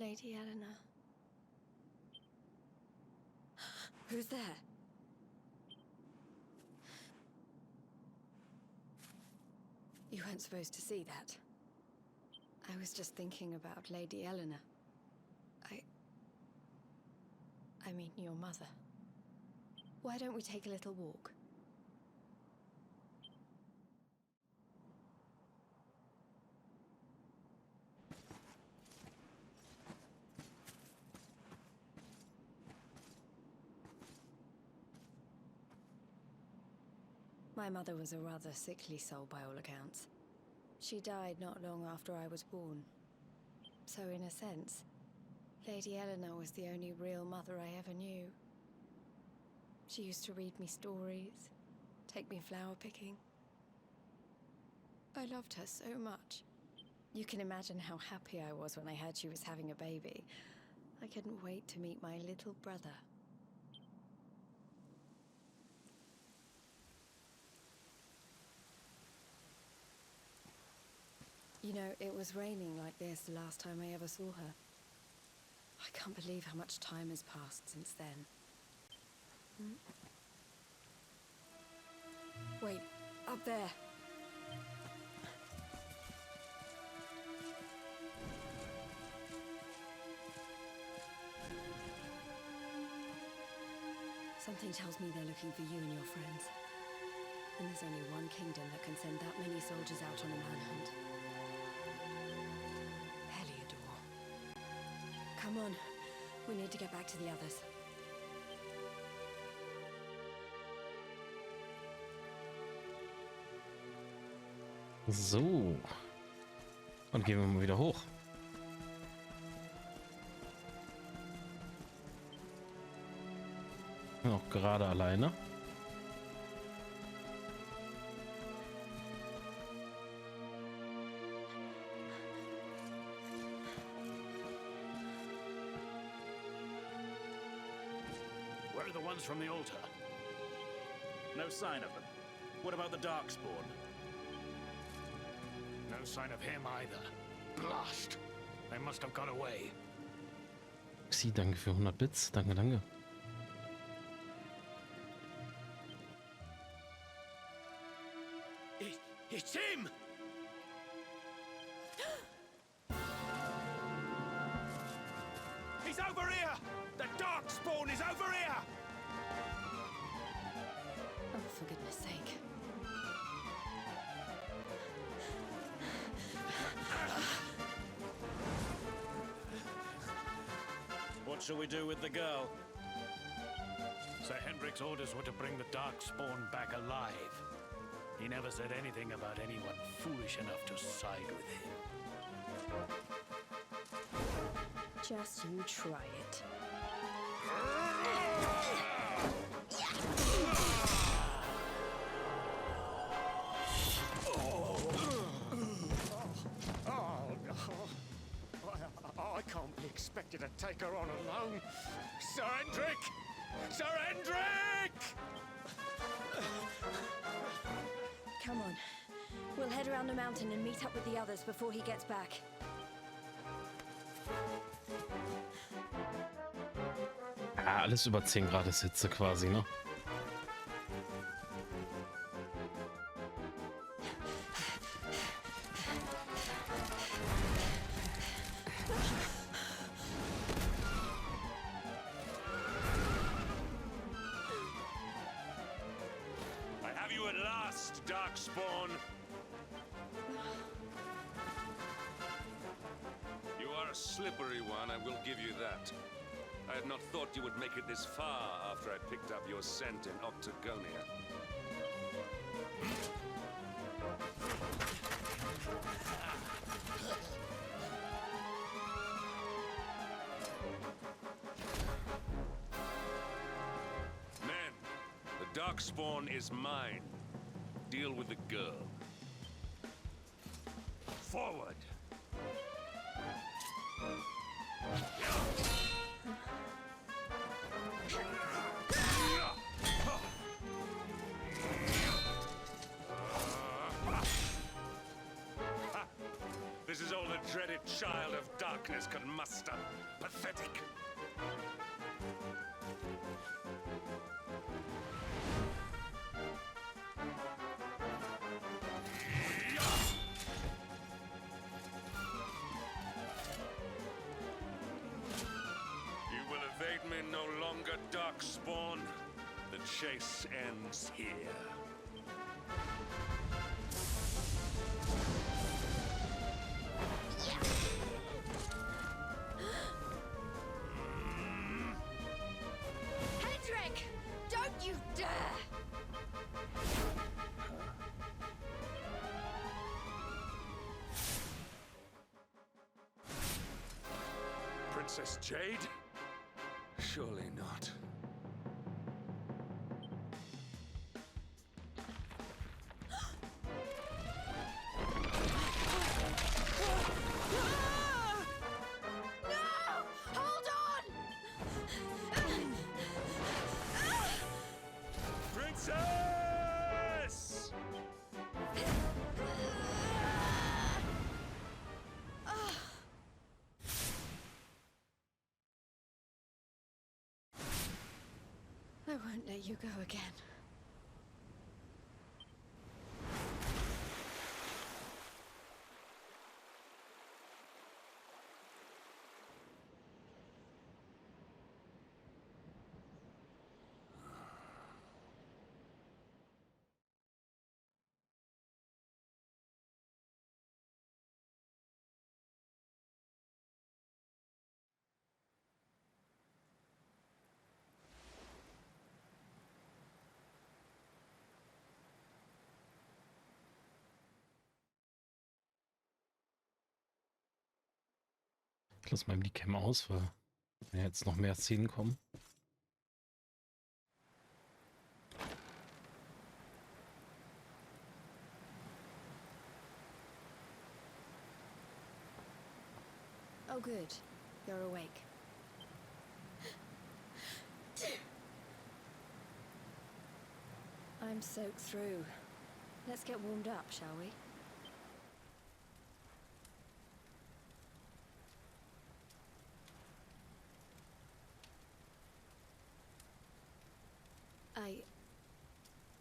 Lady Eleanor. Who's there? You weren't supposed to see that. I was just thinking about Lady Eleanor. I mean, your mother. Why don't we take a little walk? My mother was a rather sickly soul by all accounts. She died not long after I was born. So in a sense, Lady Eleanor was the only real mother I ever knew. She used to read me stories, take me flower picking. I loved her so much. You can imagine how happy I was when I heard she was having a baby. I couldn't wait to meet my little brother. You know, it was raining like this the last time I ever saw her. I can't believe how much time has passed since then. Wait, up there. Something tells me they're looking for you and your friends. And there's only one kingdom that can send that many soldiers out on a manhunt. Come on, we need to get back to the others. So. Und gehen wir mal wieder hoch. Auch gerade alleine. Where are the ones from the altar? No sign of them. What about the Darkspawn? No sign of him either. Blast! They must have got away. Sie, danke für 100 Bits. Danke, danke. It's him! He's over here! The Darkspawn is over here! Oh, for goodness sake. What shall we do with the girl? Sir Hendrik's orders were to bring the Darkspawn back alive. He never said anything about anyone foolish enough to side with him. Just you try it. I can't be expected to take her on alone. Sir Hendrik! Sir Hendrik! Come on. We'll head around the mountain and meet up with the others before he gets back. Ja, alles über 10 Grad ist Hitze quasi, ne? Darkspawn. You are a slippery one, I will give you that. I had not thought you would make it this far after I picked up your scent in Octagonia. Men, the Darkspawn is mine. Deal with the girl. Forward! This is all the dreaded child of Dark darkness can muster. Pathetic. You will evade me no longer, Darkspawn. The chase ends here. Hendrik! Don't you dare! Princess Jade? Surely not. Hold on! Princess! I won't let you go again. Ich lasse mal die Cam aus, weil wenn jetzt noch mehr Szenen kommen. Oh, good. You're awake. I'm soaked through. Let's get warmed up, shall we?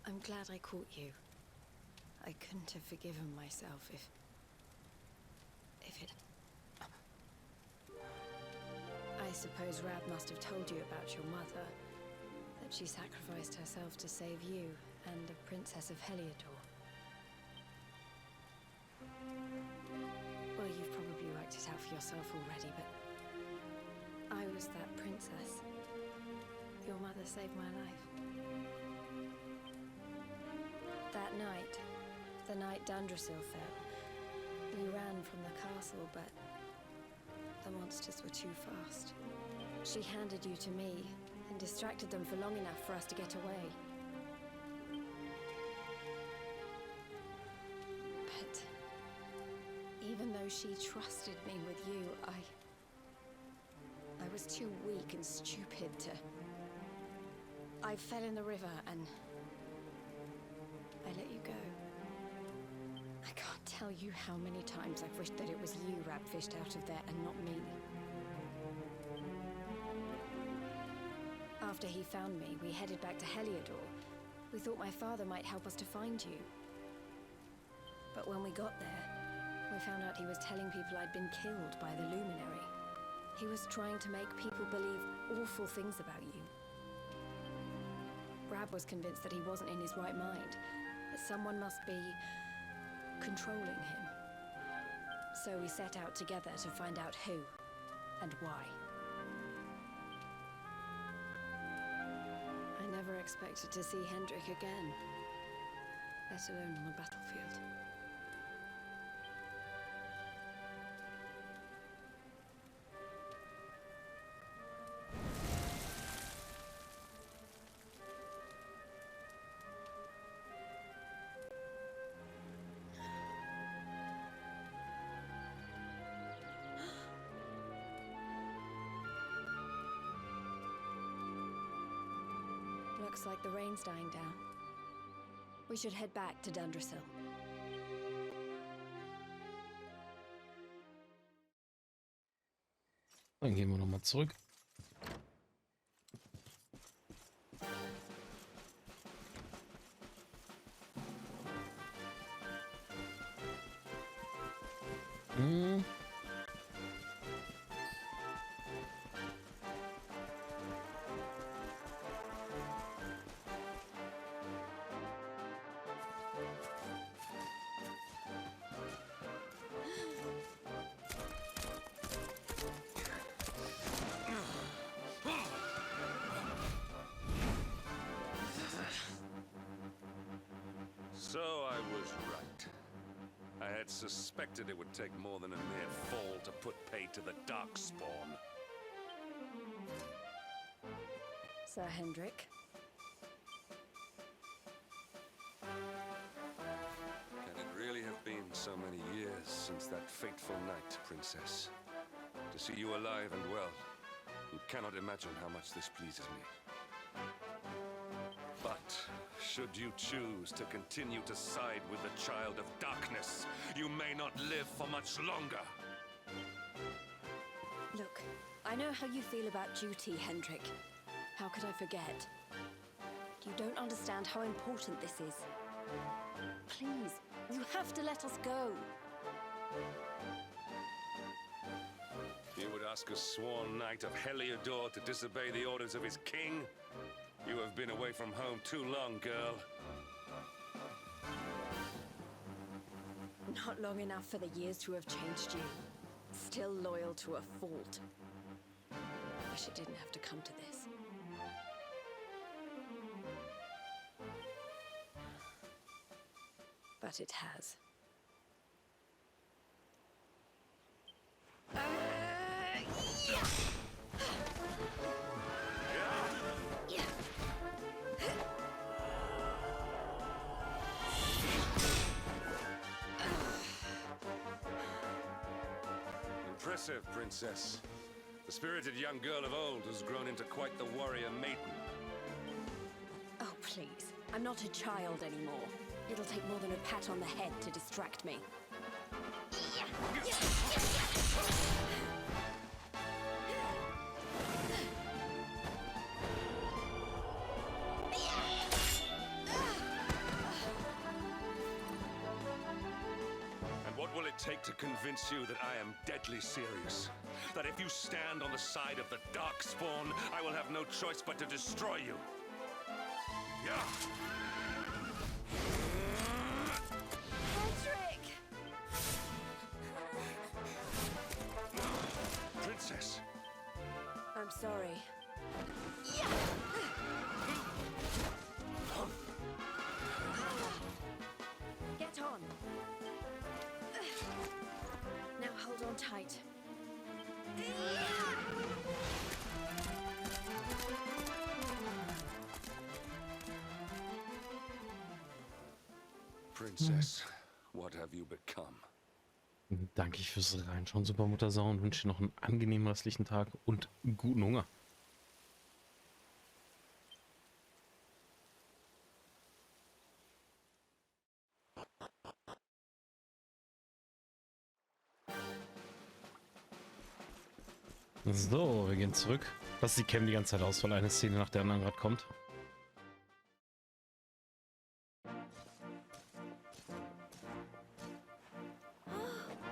I'm glad I caught you. I couldn't have forgiven myself if it... I suppose Rab must have told you about your mother, that she sacrificed herself to save you and the Princess of Heliodor. Well, you've probably worked it out for yourself already, but I was that princess. Your mother saved my life. That night, the night Dundrasil fell, we ran from the castle, but the monsters were too fast. She handed you to me and distracted them for long enough for us to get away. But even though she trusted me with you, I was too weak and stupid to... I fell in the river and I let you go. I can't tell you how many times I've wished that it was you Rab fished out of there and not me. After he found me, we headed back to Heliodor. We thought my father might help us to find you. But when we got there, we found out he was telling people I'd been killed by the Luminary. He was trying to make people believe awful things about you. Rab was convinced that he wasn't in his right mind, that someone must be controlling him. So we set out together to find out who and why. I never expected to see Hendrik again, let alone on the battlefield. Looks like the rain's dying down. We should head back to Dundrasil. Dann gehen wir nochmal zurück. Hm. So I was right. I had suspected it would take more than a mere fall to put pay to the Darkspawn. Sir Hendrik. Can it really have been so many years since that fateful night, Princess? To see you alive and well, you cannot imagine how much this pleases me. But should you choose to continue to side with the Child of Darkness, you may not live for much longer. Look, I know how you feel about duty, Hendrik. How could I forget? You don't understand how important this is. Please, you have to let us go. You would ask a sworn knight of Heliodor to disobey the orders of his king? You have been away from home too long, girl. Not long enough for the years to have changed you. Still loyal to a fault. Wish it didn't have to come to this. But it has. Impressive, Princess. The spirited young girl of old has grown into quite the warrior maiden. Oh, please. I'm not a child anymore. It'll take more than a pat on the head to distract me. And what will it take to convince you that I am deadly serious? That if you stand on the side of the Darkspawn, I will have no choice but to destroy you? Yeah. Hendrik! Princess. I'm sorry. Get on. Now hold on tight. Princess, what have you become? Danke ich fürs Reinschauen, Supermuttersau, und wünsche dir noch einen angenehmen restlichen Tag und guten Hunger. So, wir gehen zurück. Lass die Cam die ganze Zeit aus, weil eine Szene nach der anderen gerade kommt.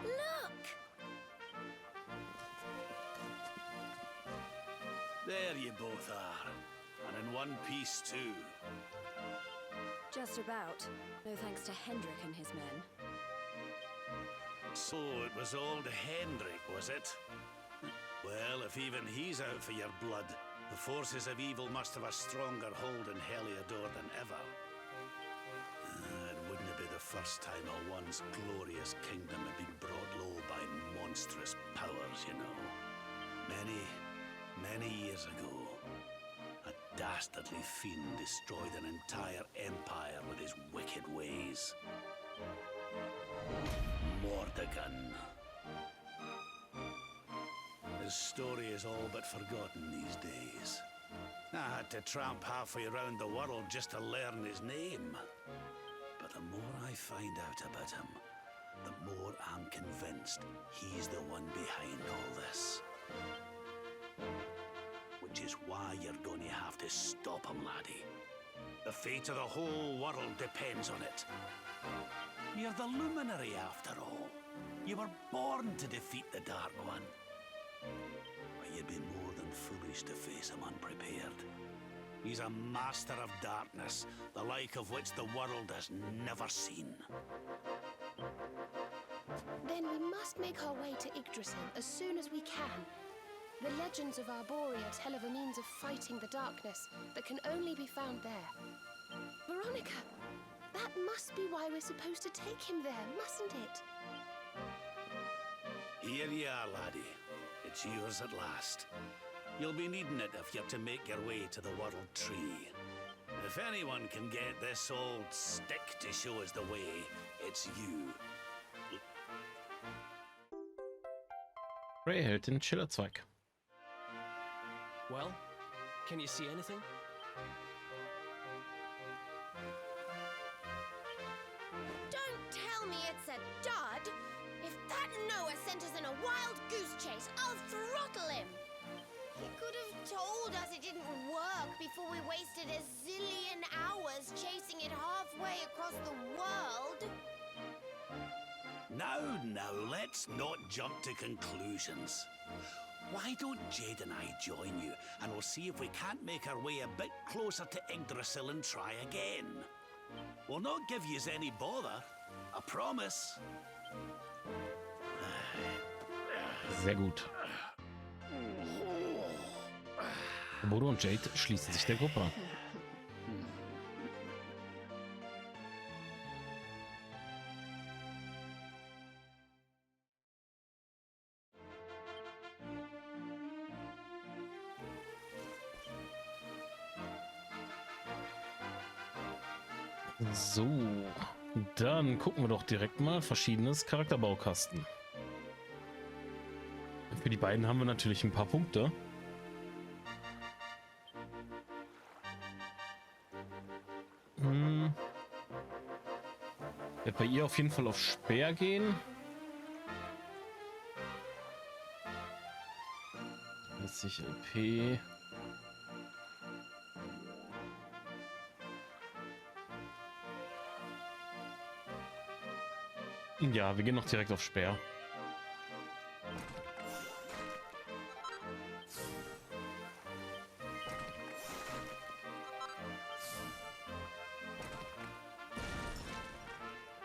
Look! There you both are. And in one piece, too. Just about. No thanks to Hendrik and his men. So it was old Hendrik, was it? Well, if even he's out for your blood, the forces of evil must have a stronger hold in Heliodor than ever. It wouldn't be the first time a once glorious kingdom had been brought low by monstrous powers, you know. Many years ago, a dastardly fiend destroyed an entire empire with his wicked ways. Mordegon. His story is all but forgotten these days. I had to tramp halfway around the world just to learn his name. But the more I find out about him, the more I'm convinced he's the one behind all this. Which is why you're going to have to stop him, laddie. The fate of the whole world depends on it. You're the luminary, after all. You were born to defeat the Dark One. But you'd be more than foolish to face him unprepared. He's a master of darkness, the like of which the world has never seen. Then we must make our way to Yggdrasil as soon as we can. The legends of Arborea tell of a means of fighting the darkness that can only be found there. Veronica, that must be why we're supposed to take him there, mustn't it? Here you are, laddie. It's yours at last. You'll be needing it if you're to make your way to the World Tree. If anyone can get this old stick to show us the way, it's you. Ray hält den Schillerzweig. Well, can you see anything? Don't tell me it's a dud! If that Noah sent us in a wild goose chase, I'll throttle him! He could have told us it didn't work before we wasted a zillion hours chasing it halfway across the world. Now, let's not jump to conclusions. Why don't Jade and I join you, and we'll see if we can't make our way a bit closer to Yggdrasil and try again. We'll not give yous any bother, I promise. Sehr gut. Bodo und Jade schließen sich der Gruppe an. So, dann gucken wir doch direkt mal verschiedenes Charakterbaukasten. Für die beiden haben wir natürlich ein paar Punkte. Wird bei ihr auf jeden Fall auf Speer gehen. 30 LP. Ja, wir gehen noch direkt auf Speer.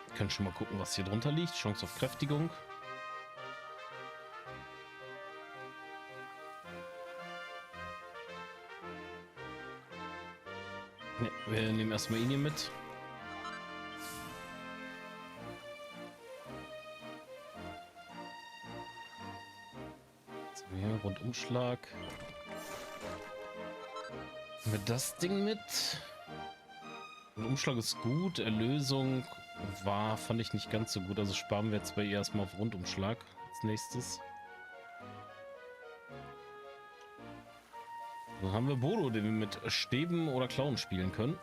Wir können schon mal gucken, was hier drunter liegt. Chance auf Kräftigung. Ne, wir nehmen erstmal ihn hier mit. Hier, Rundumschlag. Nehmen wir das Ding mit. Rundumschlag ist gut. Erlösung fand ich nicht ganz so gut. Also sparen wir jetzt bei ihr erstmal auf Rundumschlag als nächstes. Dann haben wir Bodo, den wir mit Stäben oder Klauen spielen können.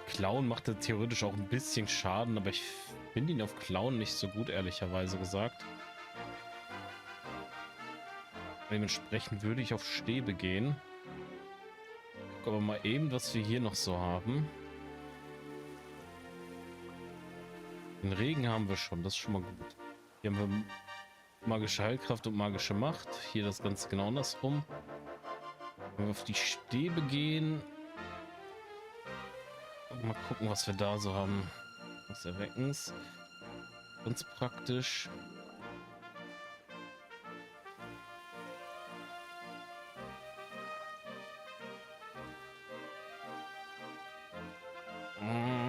Klauen macht er theoretisch auch ein bisschen Schaden, aber ich finde ihn auf Klauen nicht so gut, ehrlicherweise gesagt. Dementsprechend würde ich auf Stäbe gehen. Guck aber mal eben, was wir hier noch so haben. Den Regen haben wir schon, das ist schon mal gut. Hier haben wir magische Heilkraft und magische Macht. Hier das Ganze genau andersrum. Wenn wir auf die Stäbe gehen. Mal gucken, was wir da so haben. Was Erweckens. Ganz praktisch.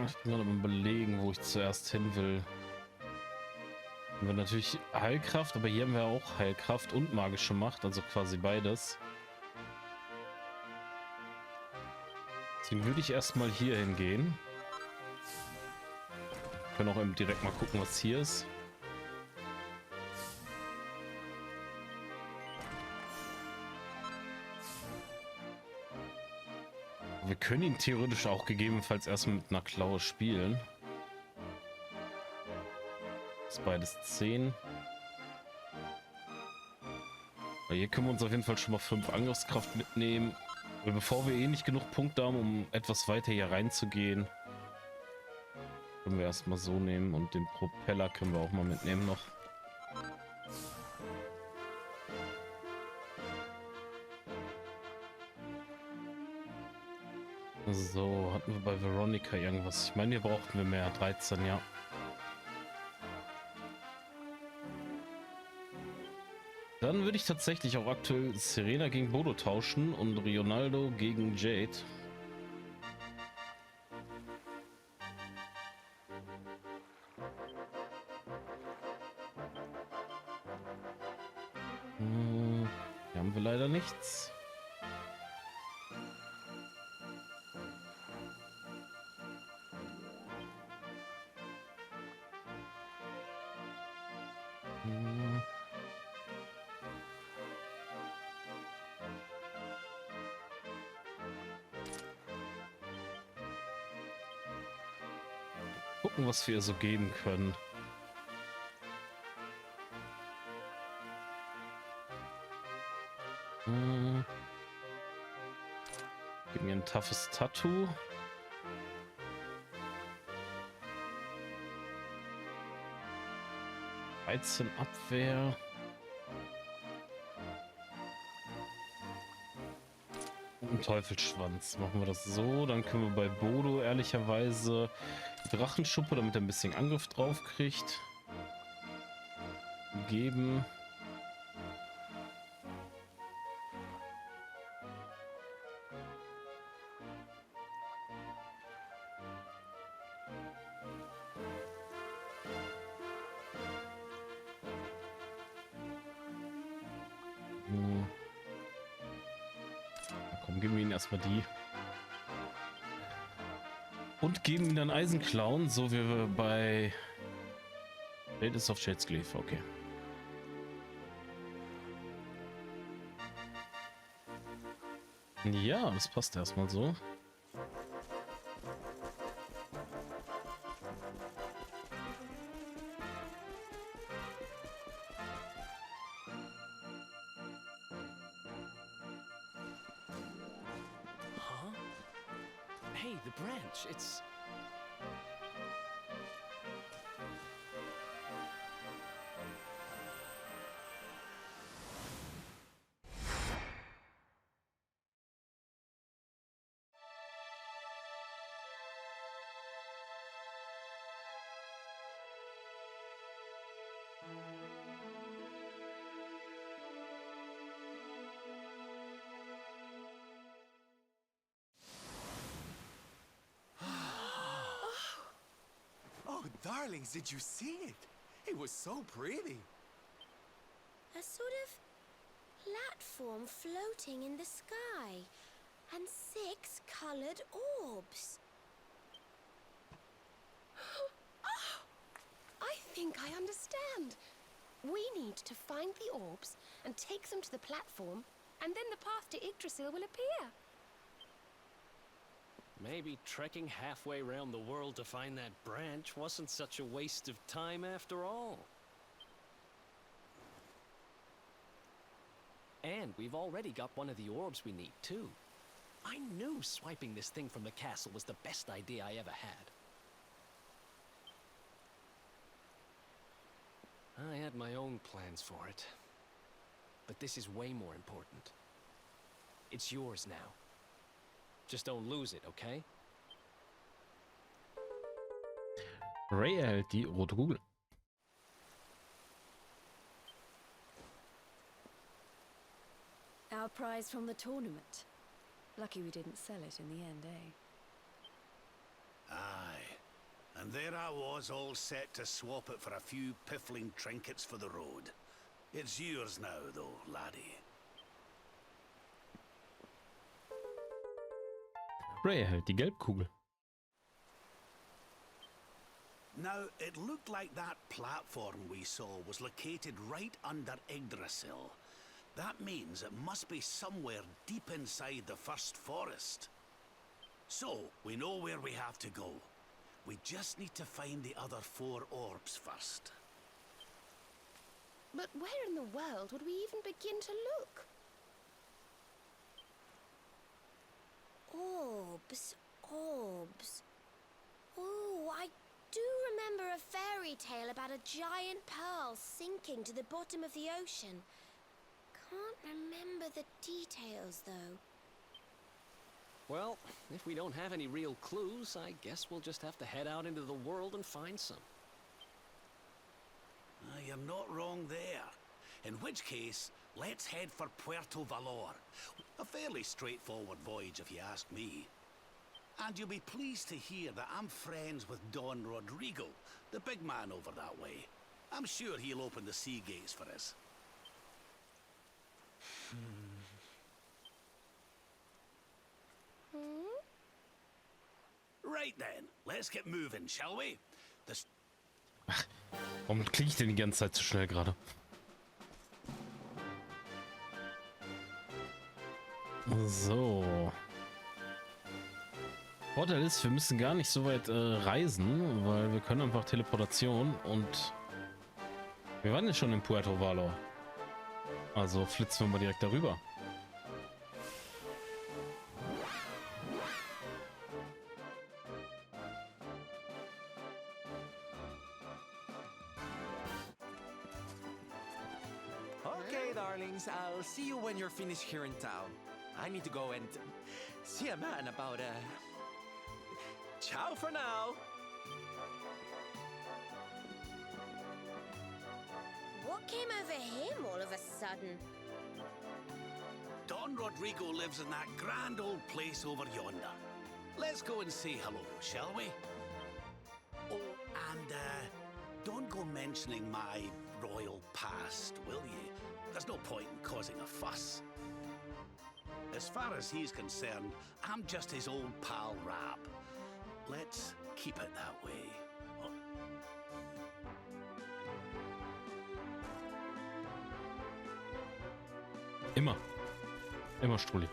Ich bin gerade am Überlegen, wo ich zuerst hin will. Haben wir natürlich Heilkraft, aber hier haben wir auch Heilkraft und magische Macht, also quasi beides. Deswegen würde ich erstmal hier hingehen. Wir können auch eben direkt mal gucken, was hier ist. Wir können ihn theoretisch auch gegebenenfalls erstmal mit einer Klaue spielen. Das ist beides 10. Weil hier können wir uns auf jeden Fall schon mal 5 Angriffskraft mitnehmen. Weil bevor wir eh nicht genug Punkte haben, um etwas weiter hier reinzugehen, können wir erstmal so nehmen. Und den Propeller können wir auch mal mitnehmen noch. So, hatten wir bei Veronica irgendwas? Ich meine, hier brauchten wir mehr. 13, ja. Dann würde ich tatsächlich auch aktuell Serena gegen Bodo tauschen und Rionaldo gegen Jade. Hier haben wir leider nichts. Gucken, was wir so geben können. Gib mir ein toughes Tattoo. Abwehr. Und ein Teufelsschwanz. Machen wir das so. Dann können wir bei Bodo ehrlicherweise Drachenschuppe, damit er ein bisschen Angriff drauf kriegt, geben. Ja, komm, geben wir ihnen erstmal die. Und geben ihm dann Eisenklauen, so wie wir bei Jade ist auf Shades Gleef, okay. Ja, das passt erstmal so. Hey, the branch, it's... Oh, darlings, did you see it? It was so pretty. A sort of platform floating in the sky, and 6 colored orbs. Oh, I think I understand. We need to find the orbs and take them to the platform, and then the path to Yggdrasil will appear. Maybe trekking halfway around the world to find that branch wasn't such a waste of time after all. And we've already got one of the orbs we need, too. I knew swiping this thing from the castle was the best idea I ever had. I had my own plans for it. But this is way more important. It's yours now. Just don't lose it, okay? Ray erhält die rote Kugel. Our prize from the tournament. Lucky we didn't sell it in the end, eh? Aye. And there I was, all set to swap it for a few piffling trinkets for the road. It's yours now, though, laddie. Ray erhält die Gelbkugel. Now, it looked like that platform we saw was located right under Yggdrasil. That means it must be somewhere deep inside the first forest. So, we know where we have to go. We just need to find the other 4 orbs first. But where in the world would we even begin to look? Orbs, orbs. Oh, I do remember a fairy tale about a giant pearl sinking to the bottom of the ocean. Can't remember the details, though. Well, if we don't have any real clues, I guess we'll just have to head out into the world and find some. You're not wrong there. In which case, let's head for Puerto Valor. A fairly straightforward voyage, if you ask me. And you'll be pleased to hear that I'm friends with Don Rodrigo, the big man over that way. I'm sure he'll open the sea gates for us. Right then, let's get moving, shall we? Warum klicke ich denn die ganze Zeit so schnell gerade? So. Vorteil ist, wir müssen gar nicht so weit reisen, weil wir können einfach Teleportation und wir waren ja schon in Puerto Valor. Also flitzen wir mal direkt darüber. Okay, darlings, I'll see you when you're finished here in town. I need to go and see a man about ciao for now. What came over him all of a sudden? Don Rodrigo lives in that grand old place over yonder. Let's go and say hello, shall we? Oh, and don't go mentioning my royal past, will you? There's no point in causing a fuss. As far as he's concerned, I'm just his old pal Rab. Let's keep it that way. Oh. Immer. Immer Strulli.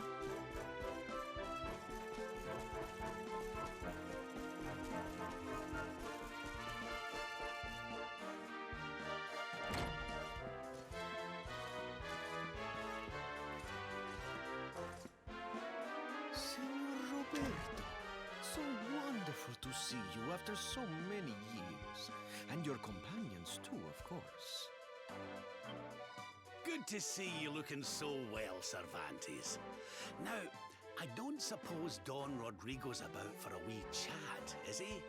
Senor Roberto, so wonderful to see you after so many years. And your companions too, of course. Good to see you looking so well, Cervantes. Now, I don't suppose Don Rodrigo's about for a wee chat, is he?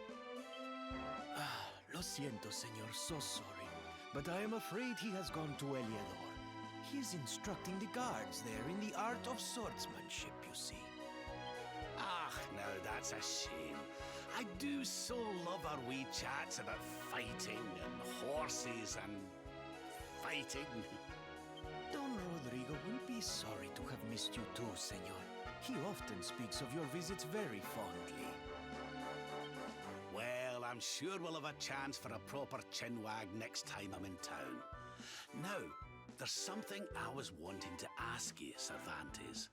Lo siento, senor, so sorry. But I am afraid he has gone to Eliador. He is instructing the guards there in the art of swordsmanship, you see. Ah, now that's a shame. I do so love our wee chats about fighting and horses and fighting. Don Rodrigo will be sorry to have missed you too, senor. He often speaks of your visits very fondly. Well, I'm sure we'll have a chance for a proper chinwag next time I'm in town. Now, there's something I was wanting to ask you, Cervantes.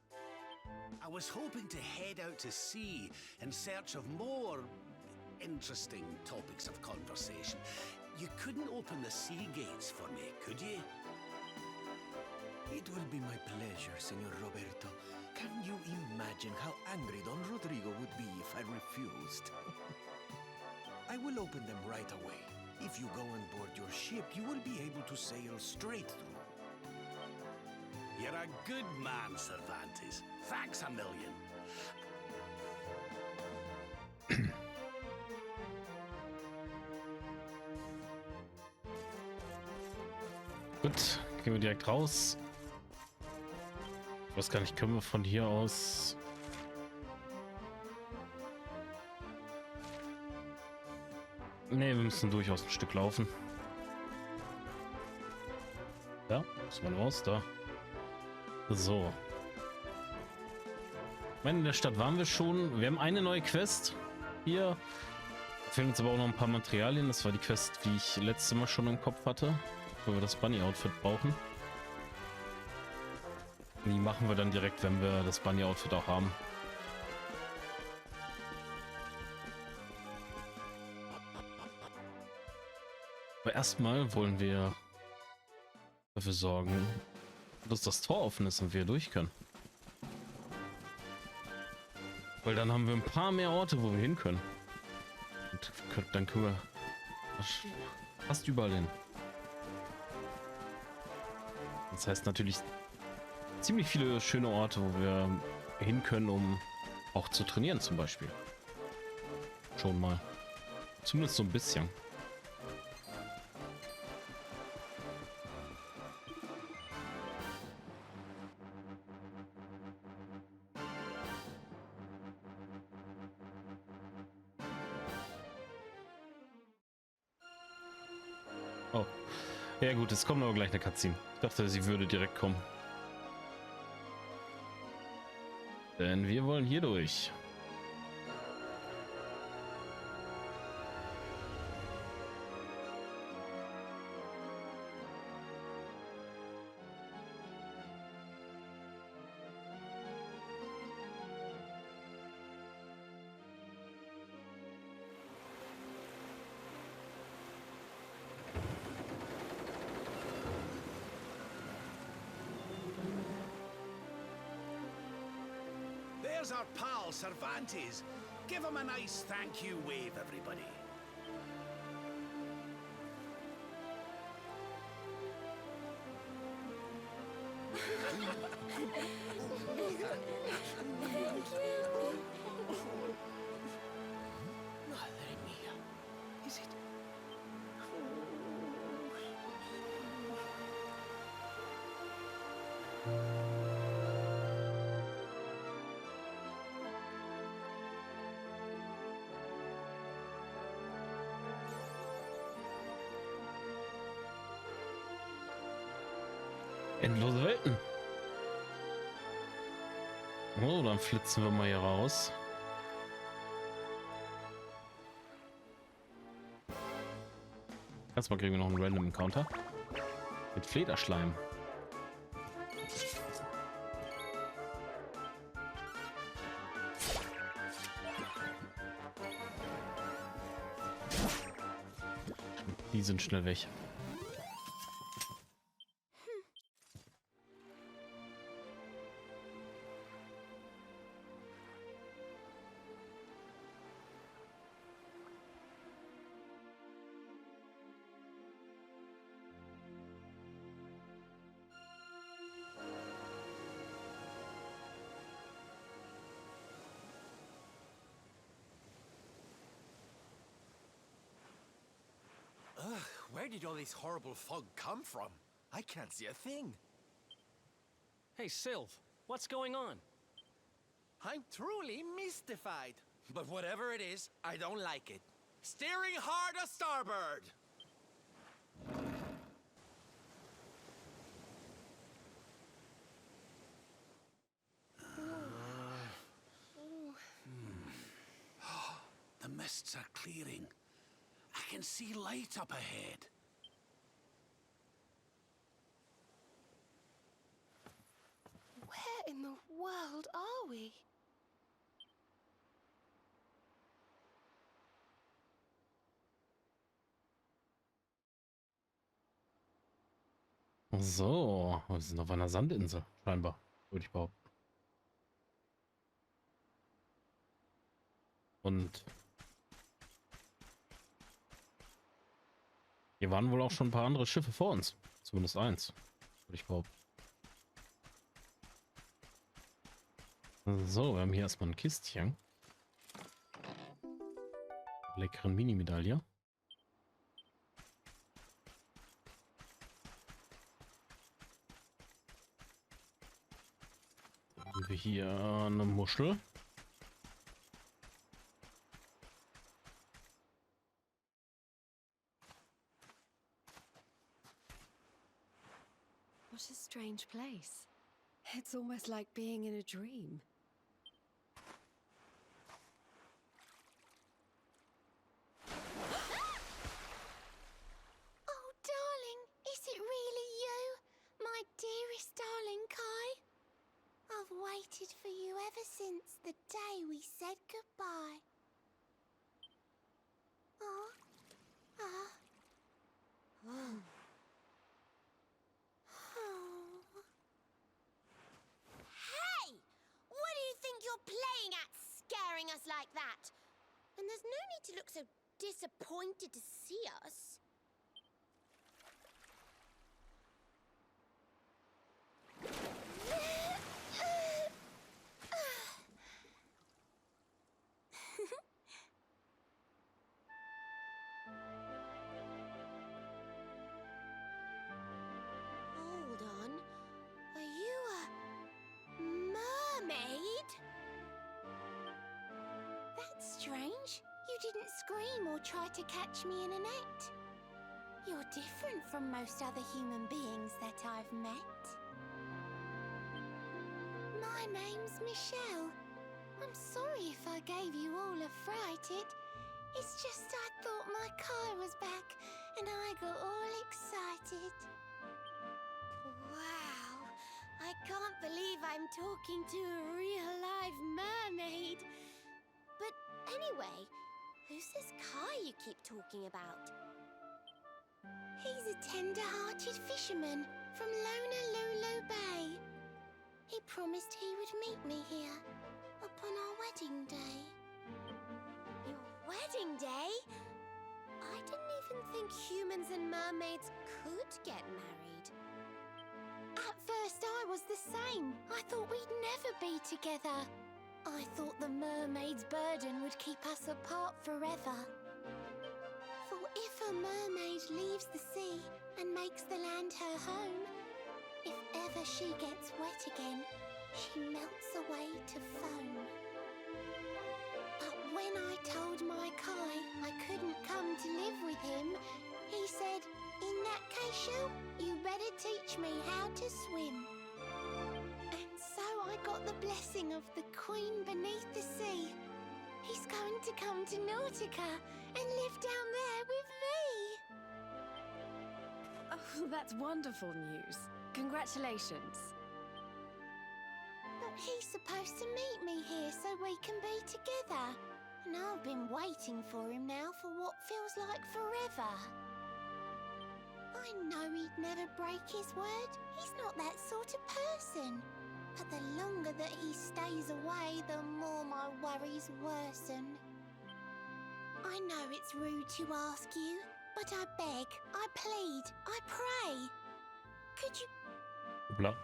I was hoping to head out to sea in search of more interesting topics of conversation. You couldn't open the sea gates for me, could you? It will be my pleasure, Senor Roberto. Can you imagine how angry Don Rodrigo would be if I refused? I will open them right away. If you go on board your ship, you will be able to sail straight through. You're a good man, Cervantes. Thanks a million. Gut, gehen wir direkt raus. Ich weiß gar nicht, können wir von hier aus... Ne, wir müssen durchaus ein Stück laufen. Ja, muss man raus, da. So. Ich meine, in der Stadt waren wir schon. Wir haben eine neue Quest hier. Fehlen uns aber auch noch ein paar Materialien. Das war die Quest, die ich letztes Mal schon im Kopf hatte, wo wir das Bunny-Outfit brauchen. Die machen wir dann direkt, wenn wir das Bunny-Outfit auch haben. Aber erstmal wollen wir dafür sorgen, dass das Tor offen ist und wir durch können. Weil dann haben wir ein paar mehr Orte, wo wir hin können. Und dann können wir fast überall hin. Das heißt natürlich ziemlich viele schöne Orte, wo wir hin können, um auch zu trainieren zum Beispiel. Schon mal. Zumindest so ein bisschen. Oh. Ja gut, es kommt aber gleich eine Cutscene. Ich dachte, sie würde direkt kommen. Denn wir wollen hier durch. There's our pal, Cervantes. Give him a nice thank you wave, everybody. Madre mía. Is it? Endlose Welten. Oh, dann flitzen wir mal hier raus. Erstmal kriegen wir noch einen Random Encounter. Mit Flederschleim. Die sind schnell weg. Where did all this horrible fog come from? I can't see a thing. Hey, Sylv, what's going on? I'm truly mystified. But whatever it is, I don't like it. Steering hard a starboard! The mists are clearing. I can see light up ahead. Where in the world are we? So, wir sind auf einer Sandinsel, scheinbar, würde ich behaupten. Und hier waren wohl auch schon ein paar andere Schiffe vor uns. Zumindest eins, würde ich behaupten. So, wir haben hier erstmal ein Kistchen. Leckeren Mini-Medaille. Dann haben wir hier eine Muschel. What a strange place. It's almost like being in a dream. Oh, darling, is it really you? My dearest darling Kai? I've waited for you ever since the day we said goodbye. need to look so disappointed to see us. Hold on. Are you a mermaid? That's strange. You didn't scream or try to catch me in a net. You're different from most other human beings that I've met. My name's Michelle. I'm sorry if I gave you all a fright. It's just I thought my car was back and I got all excited. Wow, I can't believe I'm talking to a real live mermaid. But anyway, who's this car you keep talking about? He's a tender-hearted fisherman from Honolulu Bay. He promised he would meet me here upon our wedding day. Your wedding day? I didn't even think humans and mermaids could get married. At first I was the same. I thought we'd never be together. I thought the mermaid's burden would keep us apart forever. For if a mermaid leaves the sea and makes the land her home, if ever she gets wet again, she melts away to foam. But when I told my Kai I couldn't come to live with him, he said, "In that case, you better teach me how to swim." And so I got the blessing of the Queen beneath the sea. He's going to come to Nautica and live down there with me. Oh, that's wonderful news. Congratulations. But he's supposed to meet me here so we can be together. And I've been waiting for him now for what feels like forever. I know he'd never break his word. He's not that sort of person. But the longer that he stays away, the more my worries worsen. I know it's rude to ask you, but I beg, I plead, I pray. Could you... Blah.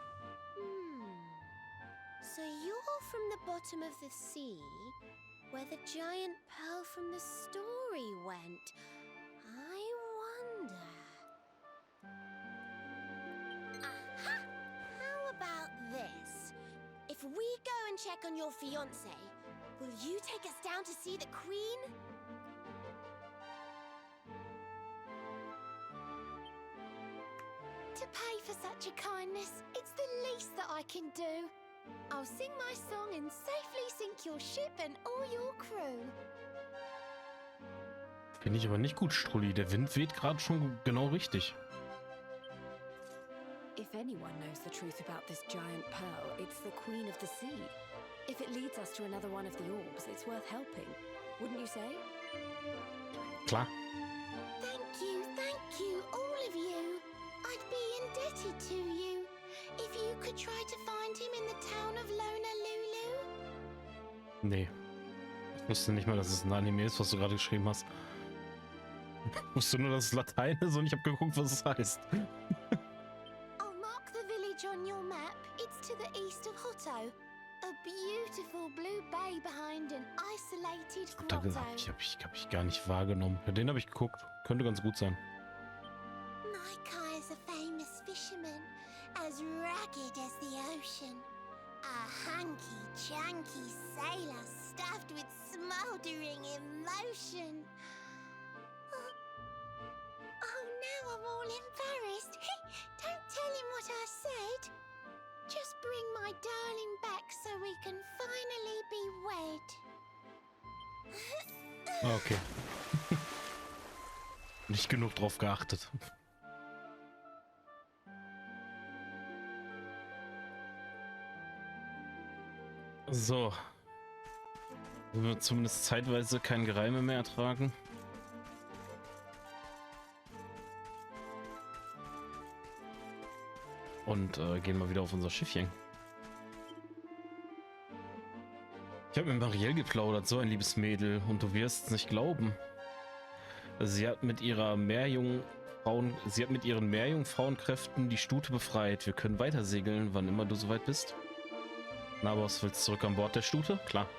So you're from the bottom of the sea, where the giant pearl from the story went. I wonder... Aha! How about this? If we go and check on your fiancé, will you take us down to see the Queen? To pay for such a kindness, it's the least that I can do. I'll sing my song and safely sink your ship and all your crew. Finde ich aber nicht gut, Strulli. Der Wind weht gerade schon genau richtig. If anyone knows the truth about this giant pearl, it's the Queen of the Sea. If it leads us to another one of the orbs, it's worth helping. Wouldn't you say? Klar. Thank you, all of you. I'd be indebted to you. If you could try to find him in the town of Honolulu. Nee. Ich wusste nicht mal, dass es ein Anime ist, was du gerade geschrieben hast. Ich wusste nur, dass es Latein ist und ich habe geguckt, was es heißt. I'll mark the village on your map. It's to the east of Hotto. A beautiful blue bay behind an isolated Danke, grotto. hab ich gar nicht wahrgenommen. Ja, den habe ich geguckt. Könnte ganz gut sein. My Kai is a famous fisherman, as rugged as the ocean. A hanky-chanky sailor stuffed with smouldering emotion. Oh, now I'm all embarrassed. Don't tell him what I said. Just bring my darling back so we can finally be wed. Okay. Nicht genug drauf geachtet. So. Wir wird zumindest zeitweise kein Gereime mehr ertragen. Und gehen mal wieder auf unser Schiffchen. Ich habe mit Marielle geplaudert, so ein liebes Mädel, und du wirst es nicht glauben. Sie hat mit ihren Meerjungfrauenkräften die Stute befreit. Wir können weiter segeln, wann immer du soweit bist. Na, Boss, willst du zurück an Bord der Stute? Klar.